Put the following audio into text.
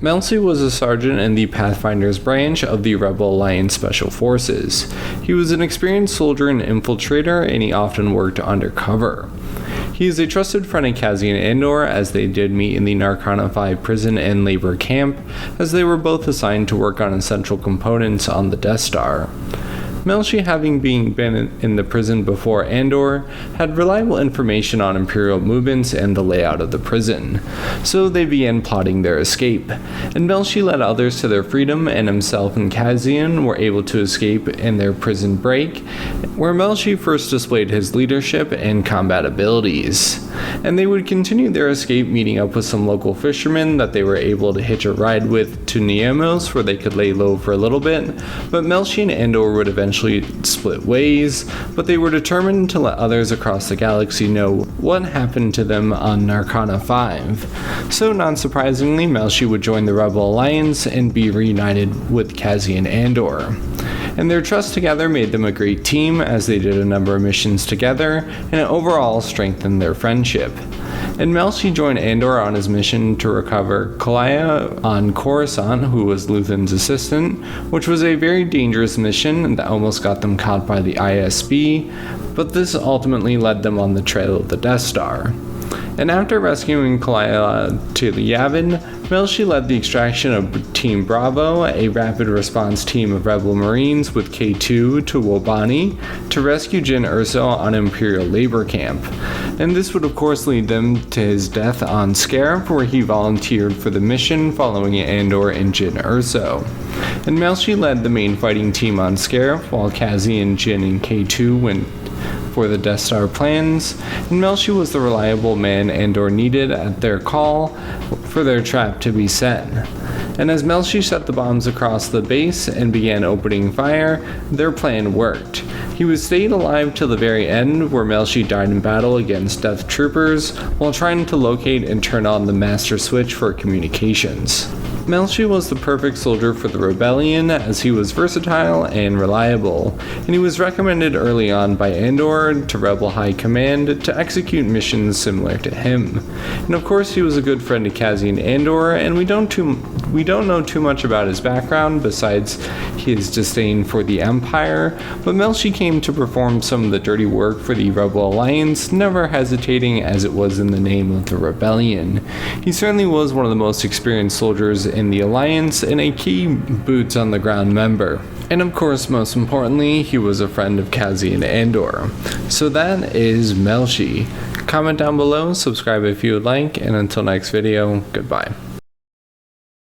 Melshi was a sergeant in the Pathfinders branch of the Rebel Alliance Special Forces. He was an experienced soldier and infiltrator, and he often worked undercover. He is a trusted friend of Cassian and Andor, as they did meet in the Narcana 5 prison and labor camp, as they were both assigned to work on essential components on the Death Star. Melshi, having been in the prison before Andor, had reliable information on Imperial movements and the layout of the prison, so they began plotting their escape, and Melshi led others to their freedom, and himself and Cassian were able to escape in their prison break, where Melshi first displayed his leadership and combat abilities. And they would continue their escape, meeting up with some local fishermen that they were able to hitch a ride with to Niemos, where they could lay low for a little bit, but Melshi and Andor would eventually split ways, but they were determined to let others across the galaxy know what happened to them on Narcana 5. So not surprisingly, Melshi would join the Rebel Alliance and be reunited with Cassian Andor. And their trust together made them a great team, as they did a number of missions together, and it overall strengthened their friendship. And Melshi joined Andor on his mission to recover Kalaya on Coruscant, who was Luthen's assistant, which was a very dangerous mission that almost got them caught by the ISB, but this ultimately led them on the trail of the Death Star. And after rescuing Kalaya to Yavin, Melshi led the extraction of Team Bravo, a rapid response team of Rebel Marines with K2 to Wobani to rescue Jyn Erso on Imperial labor camp. And this would of course lead them to his death on Scarif, where he volunteered for the mission following Andor and Jyn Erso. And Melshi led the main fighting team on Scarif, while Cassian, Jyn, and K2 went for the Death Star plans, and Melshi was the reliable man Andor needed at their call for their trap to be set. And as Melshi set the bombs across the base and began opening fire, their plan worked. He was stayed alive till the very end, where Melshi died in battle against Death Troopers while trying to locate and turn on the master switch for communications. Melshi was the perfect soldier for the rebellion, as he was versatile and reliable, and he was recommended early on by Andor to Rebel High Command to execute missions similar to him. And of course he was a good friend to Cassian Andor, and we don't know too much about his background besides his disdain for the Empire, but Melshi came to perform some of the dirty work for the Rebel Alliance, never hesitating, as it was in the name of the rebellion. He certainly was one of the most experienced soldiers in the Alliance and a key boots on the ground member. And of course, most importantly, he was a friend of Cassian Andor. So that is Melshi. Comment down below, subscribe if you would like, and until next video, goodbye.